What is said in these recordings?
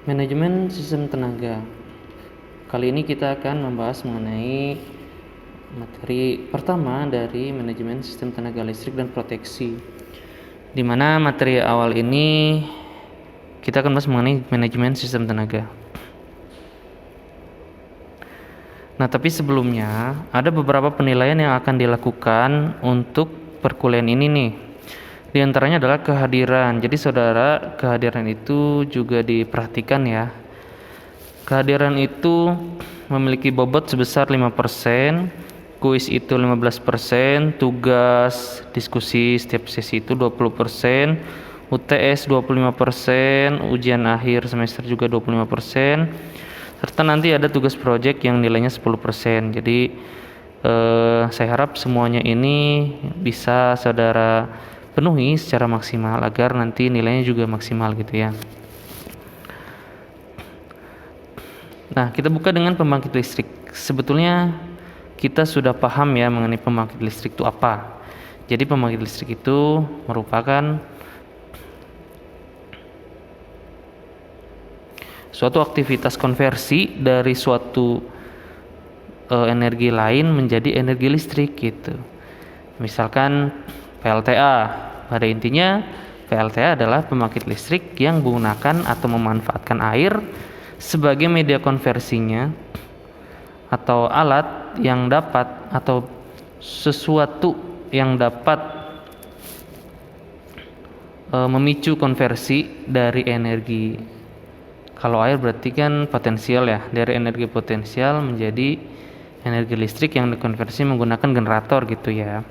Manajemen sistem tenaga. Kali ini kita akan membahas mengenai materi pertama dari manajemen sistem tenaga listrik dan proteksi. Di mana materi awal ini kita akan bahas mengenai manajemen sistem tenaga. Nah, tapi sebelumnya ada beberapa penilaian yang akan dilakukan untuk perkuliahan ini nih. Di antaranya adalah kehadiran. Jadi saudara, kehadiran itu juga diperhatikan ya. Kehadiran itu memiliki bobot sebesar 5%, kuis itu 15%, tugas diskusi setiap sesi itu 20%, UTS 25%, ujian akhir semester juga 25%, serta nanti ada tugas proyek yang nilainya 10%. Jadi saya harap semuanya ini bisa saudara penuhi secara maksimal agar nanti nilainya juga maksimal gitu ya. Nah, kita buka dengan pembangkit listrik. Sebetulnya kita sudah paham ya mengenai pembangkit listrik itu apa. Jadi pembangkit listrik itu merupakan suatu aktivitas konversi dari suatu energi lain menjadi energi listrik gitu. Misalkan PLTA. Pada intinya PLTA adalah pembangkit listrik yang menggunakan atau memanfaatkan air sebagai media konversinya atau alat yang dapat atau sesuatu yang dapat memicu konversi dari energi. Kalau air berarti kan potensial ya, dari energi potensial menjadi energi listrik yang dikonversi menggunakan generator gitu ya.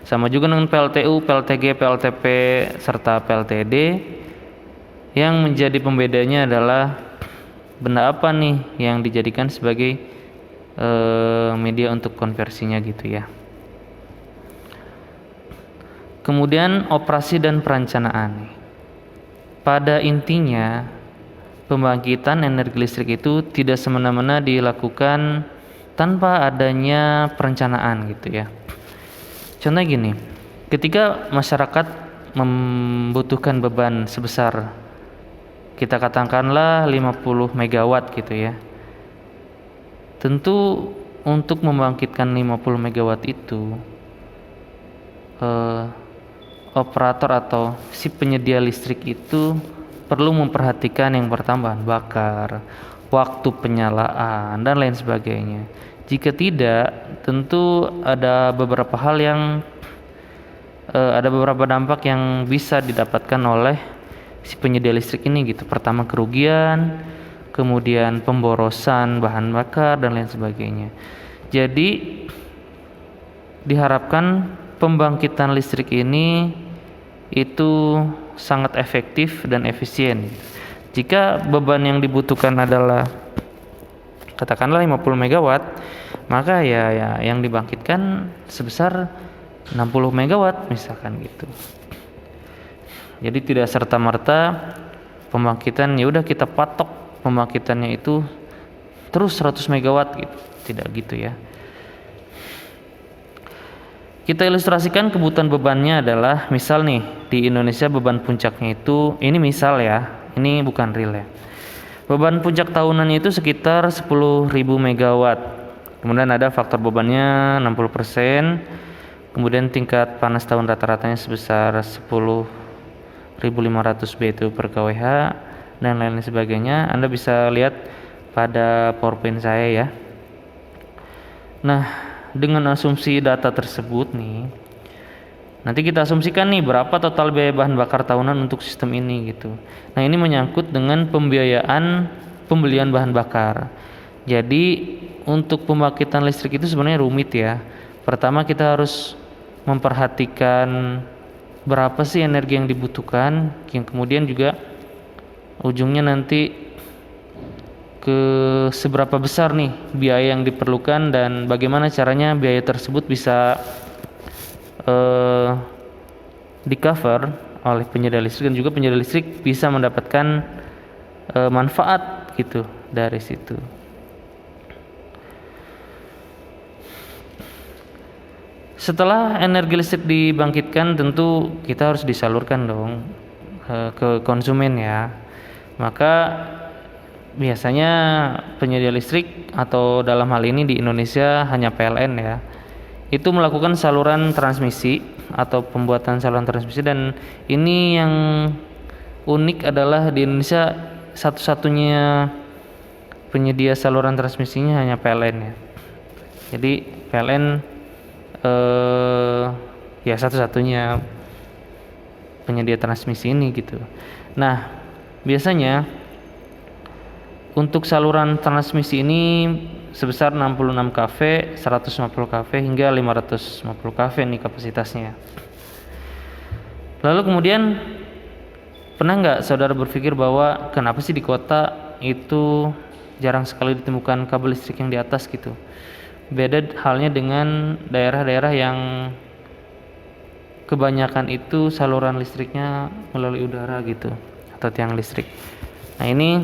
Sama juga dengan PLTU, PLTG, PLTP, serta PLTD. Yang menjadi pembedanya adalah benda apa nih yang dijadikan sebagai media untuk konversinya gitu ya. Kemudian operasi dan perencanaan. Pada intinya pembangkitan energi listrik itu tidak semena-mena dilakukan tanpa adanya perencanaan gitu ya. Contohnya gini, ketika masyarakat membutuhkan beban sebesar kita katakanlah 50 megawatt gitu ya. Tentu untuk membangkitkan 50 megawatt itu operator atau si penyedia listrik itu perlu memperhatikan yang pertama bahan bakar, waktu penyalaan dan lain sebagainya. Jika tidak, tentu ada beberapa hal yang ada beberapa dampak yang bisa didapatkan oleh si penyedia listrik ini gitu. Pertama kerugian, kemudian pemborosan bahan bakar dan lain sebagainya. Jadi diharapkan pembangkitan listrik ini itu sangat efektif dan efisien. Jika beban yang dibutuhkan adalah katakanlah 50 megawatt, maka ya yang dibangkitkan sebesar 60 megawatt misalkan gitu. Jadi tidak serta-merta pembangkitan ya udah kita patok pembangkitannya itu terus 100 megawatt gitu. Tidak gitu ya. Kita ilustrasikan kebutuhan bebannya adalah misal nih di Indonesia beban puncaknya itu ini misal ya, ini bukan real ya. Beban puncak tahunannya itu sekitar 10.000 megawatt. Kemudian ada faktor bebannya 60%. Kemudian tingkat panas tahun rata-ratanya sebesar 10.500 BTU per kWh dan lain-lain sebagainya. Anda bisa lihat pada PowerPoint saya ya. Nah, dengan asumsi data tersebut nih, nanti kita asumsikan nih berapa total biaya bahan bakar tahunan untuk sistem ini gitu. Nah, ini menyangkut dengan pembiayaan pembelian bahan bakar. Jadi untuk pembangkitan listrik itu sebenarnya rumit ya. Pertama kita harus memperhatikan berapa sih energi yang dibutuhkan, yang kemudian juga ujungnya nanti ke seberapa besar nih biaya yang diperlukan dan bagaimana caranya biaya tersebut bisa di cover oleh penyedia listrik dan juga penyedia listrik bisa mendapatkan manfaat gitu dari situ. Setelah energi listrik dibangkitkan tentu kita harus disalurkan dong ke konsumen ya. Maka biasanya penyedia listrik atau dalam hal ini di Indonesia hanya PLN ya, itu melakukan saluran transmisi atau pembuatan saluran transmisi, dan ini yang unik adalah di Indonesia satu-satunya penyedia saluran transmisinya hanya PLN ya. Jadi PLN ya satu-satunya penyedia transmisi ini gitu. Nah, biasanya untuk saluran transmisi ini sebesar 66 kV, 150 kV hingga 550 kV nih kapasitasnya. Lalu kemudian pernah nggak saudara berpikir bahwa kenapa sih di kota itu jarang sekali ditemukan kabel listrik yang di atas gitu? Beda halnya dengan daerah-daerah yang kebanyakan itu saluran listriknya melalui udara gitu atau tiang listrik. Nah, ini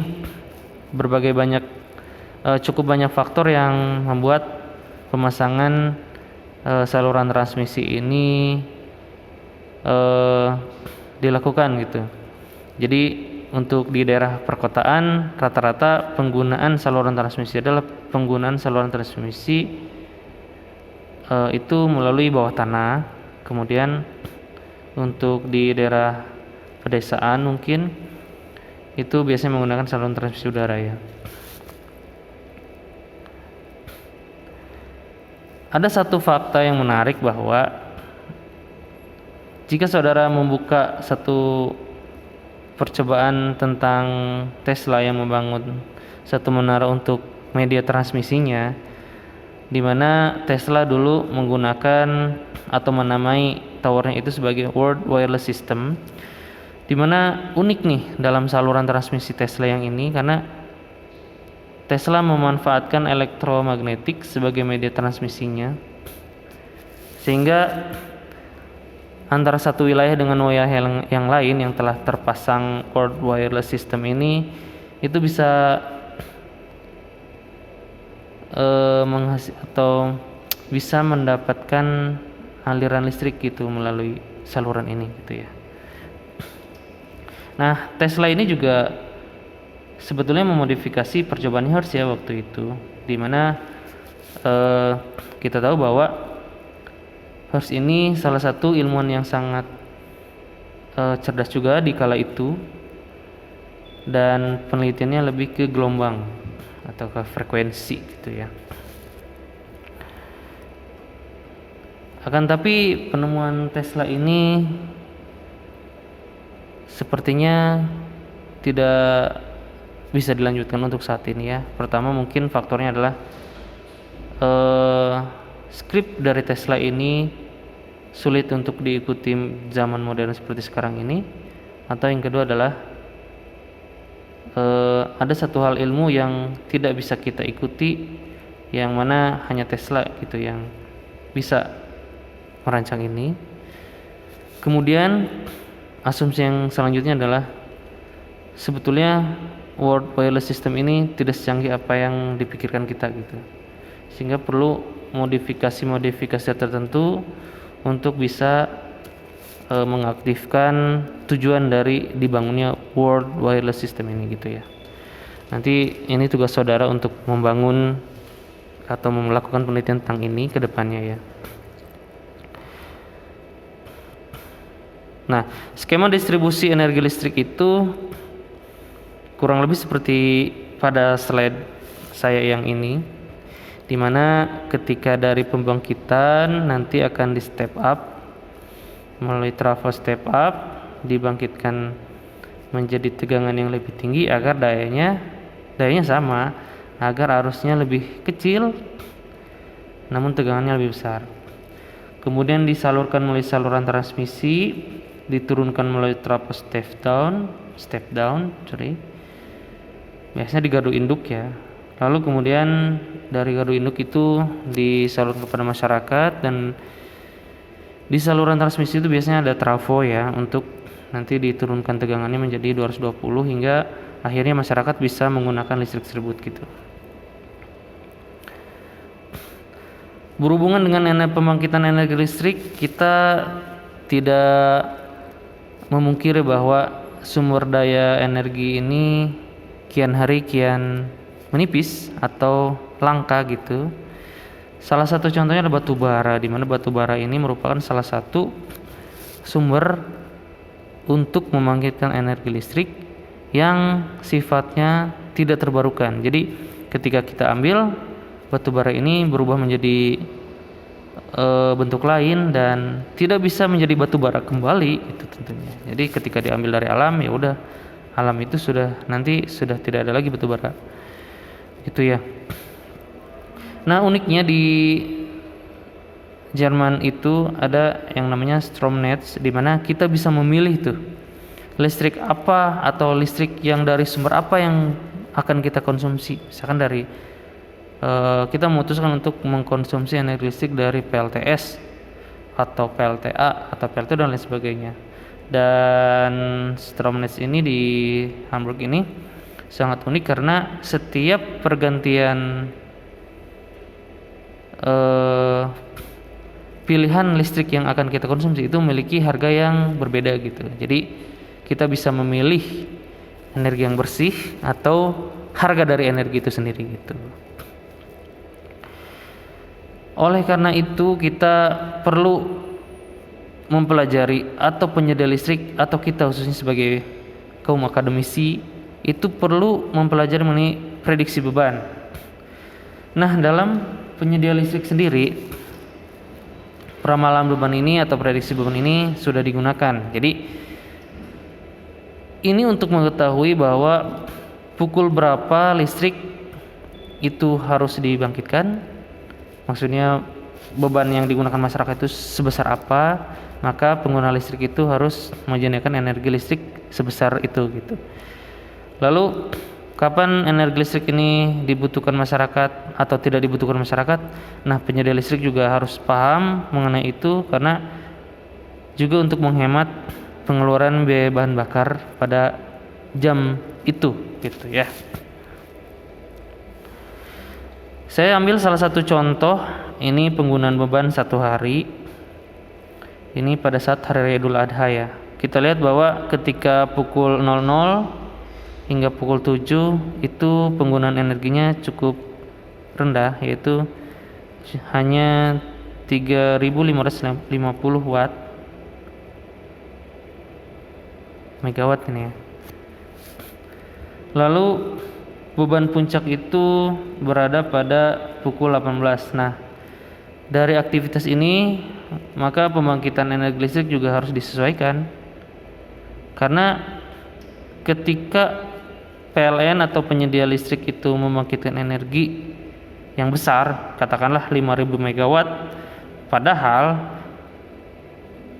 cukup banyak faktor yang membuat pemasangan saluran transmisi ini dilakukan gitu. Jadi untuk di daerah perkotaan rata-rata penggunaan saluran transmisi adalah penggunaan saluran transmisi itu melalui bawah tanah. Kemudian untuk di daerah pedesaan mungkin itu biasanya menggunakan saluran transmisi udara ya. Ada satu fakta yang menarik bahwa jika saudara membuka satu percobaan tentang Tesla yang membangun satu menara untuk media transmisinya, di mana Tesla dulu menggunakan atau menamai towernya itu sebagai World Wireless System, di mana unik nih dalam saluran transmisi Tesla yang ini karena Tesla memanfaatkan elektromagnetik sebagai media transmisinya, sehingga antara satu wilayah dengan wilayah yang lain yang telah terpasang World Wireless System ini itu bisa bisa mendapatkan aliran listrik gitu melalui saluran ini gitu ya. Nah, Tesla ini juga sebetulnya memodifikasi percobaan Hertz ya waktu itu, dimana kita tahu bahwa Hertz ini salah satu ilmuwan yang sangat cerdas juga di kala itu, dan penelitiannya lebih ke gelombang atau ke frekuensi gitu ya. Akan tapi penemuan Tesla ini sepertinya tidak bisa dilanjutkan untuk saat ini ya. Pertama mungkin faktornya adalah skrip dari Tesla ini sulit untuk diikuti zaman modern seperti sekarang ini, atau yang kedua adalah ada satu hal ilmu yang tidak bisa kita ikuti, yang mana hanya Tesla gitu yang bisa merancang ini. Kemudian asumsi yang selanjutnya adalah sebetulnya World Wireless System ini tidak secanggih apa yang dipikirkan kita gitu, sehingga perlu modifikasi tertentu untuk bisa mengaktifkan tujuan dari dibangunnya World Wireless System ini gitu ya. Nanti ini tugas saudara untuk membangun atau melakukan penelitian tentang ini ke depannya ya. Nah, skema distribusi energi listrik itu kurang lebih seperti pada slide saya yang ini, dimana ketika dari pembangkitan nanti akan di step up melalui trafo step up, dibangkitkan menjadi tegangan yang lebih tinggi agar dayanya sama, agar arusnya lebih kecil namun tegangannya lebih besar. Kemudian disalurkan melalui saluran transmisi, diturunkan melalui trafo step down, biasanya di gardu induk ya. Lalu kemudian dari gardu induk itu disalurkan kepada masyarakat, dan di saluran transmisi itu biasanya ada trafo ya, untuk nanti diturunkan tegangannya menjadi 220 hingga akhirnya masyarakat bisa menggunakan listrik tersebut gitu. Berhubungan dengan pembangkitan energi listrik, kita tidak memungkiri bahwa sumber daya energi ini kian hari kian menipis atau langka gitu. Salah satu contohnya adalah batu bara, di mana batu bara ini merupakan salah satu sumber untuk membangkitkan energi listrik yang sifatnya tidak terbarukan. Jadi ketika kita ambil batu bara ini berubah menjadi bentuk lain dan tidak bisa menjadi batu bara kembali itu tentunya. Jadi ketika diambil dari alam, ya udah, alam itu sudah tidak ada lagi batu bara. Itu ya. Nah, uniknya di Jerman itu ada yang namanya Stromnetz, di mana kita bisa memilih tuh listrik apa atau listrik yang dari sumber apa yang akan kita konsumsi. Misalkan dari kita memutuskan untuk mengkonsumsi energi listrik dari PLTS atau PLTA atau PLT dan lain sebagainya. Dan Stromnetz ini di Hamburg ini sangat unik karena setiap pergantian pilihan listrik yang akan kita konsumsi itu memiliki harga yang berbeda gitu. Jadi kita bisa memilih energi yang bersih atau harga dari energi itu sendiri gitu. Oleh karena itu kita perlu mempelajari, atau penyedia listrik atau kita khususnya sebagai kaum akademisi itu perlu mempelajari mengenai prediksi beban. Nah, dalam penyedia listrik sendiri peramalan beban ini atau prediksi beban ini sudah digunakan. Jadi ini untuk mengetahui bahwa pukul berapa listrik itu harus dibangkitkan. Maksudnya beban yang digunakan masyarakat itu sebesar apa, maka pengguna listrik itu harus menyediakan energi listrik sebesar itu gitu. Lalu kapan energi listrik ini dibutuhkan masyarakat atau tidak dibutuhkan masyarakat? Nah, penyedia listrik juga harus paham mengenai itu, karena juga untuk menghemat pengeluaran biaya bahan bakar pada jam itu gitu ya. Saya ambil salah satu contoh, ini penggunaan beban satu hari. Ini pada saat hari raya Idul Adha ya. Kita lihat bahwa ketika pukul 00 hingga pukul 7 itu penggunaan energinya cukup rendah, yaitu hanya 3.550 watt megawatt ini ya. Lalu beban puncak itu berada pada pukul 18. Nah, dari aktivitas ini maka pembangkitan energi listrik juga harus disesuaikan, karena ketika PLN atau penyedia listrik itu membangkitkan energi yang besar, katakanlah 5.000 megawatt, padahal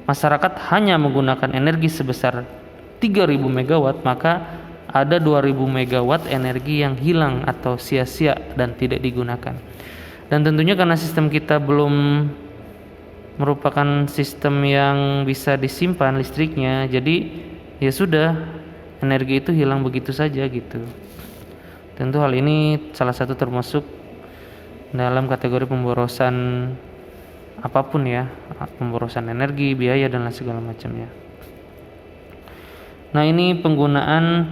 masyarakat hanya menggunakan energi sebesar 3.000 megawatt, maka ada 2.000 megawatt energi yang hilang atau sia-sia dan tidak digunakan. Dan tentunya karena sistem kita belum merupakan sistem yang bisa disimpan listriknya, jadi ya sudah, energi itu hilang begitu saja gitu. Tentu hal ini salah satu termasuk dalam kategori pemborosan apapun ya, pemborosan energi, biaya dan lain segala macamnya. Nah, ini penggunaan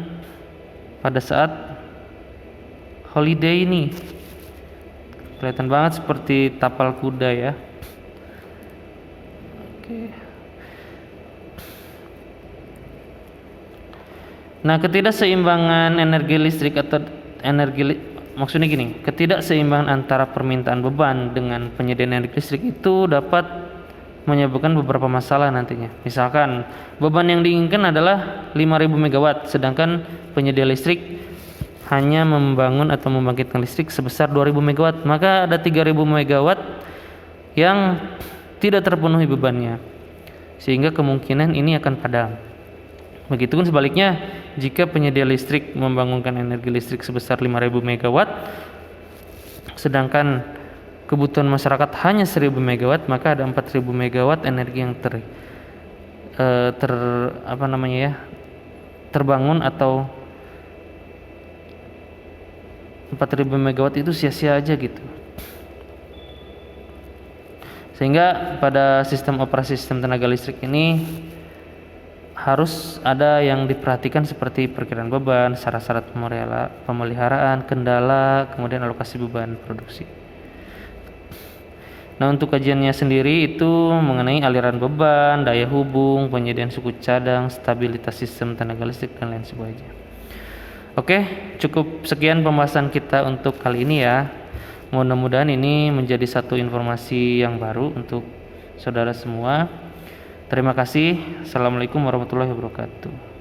pada saat holiday ini kelihatan banget seperti tapal kuda ya. Oke. Nah, ketidakseimbangan energi listrik atau maksudnya gini, ketidakseimbangan antara permintaan beban dengan penyediaan energi listrik itu dapat menyebabkan beberapa masalah nantinya. Misalkan beban yang diinginkan adalah 5.000 megawatt, sedangkan penyedia listrik hanya membangun atau membangkitkan listrik sebesar 2.000 megawatt, maka ada 3.000 megawatt yang tidak terpenuhi bebannya, sehingga kemungkinan ini akan padam. Begitupun sebaliknya, jika penyedia listrik membangunkan energi listrik sebesar 5.000 megawatt, sedangkan kebutuhan masyarakat hanya 1.000 megawatt, maka ada 4.000 megawatt energi yang terbangun, atau 4.000 megawatt itu sia-sia aja gitu. Sehingga pada sistem operasi sistem tenaga listrik ini harus ada yang diperhatikan seperti perkiraan beban, syarat-syarat pemeliharaan, kendala, kemudian alokasi beban produksi. Nah, untuk kajiannya sendiri itu mengenai aliran beban, daya hubung, penyediaan suku cadang, stabilitas sistem tenaga listrik, dan lain sebagainya. Oke, cukup sekian pembahasan kita untuk kali ini ya. Mudah-mudahan ini menjadi satu informasi yang baru untuk saudara semua. Terima kasih. Assalamualaikum warahmatullahi wabarakatuh.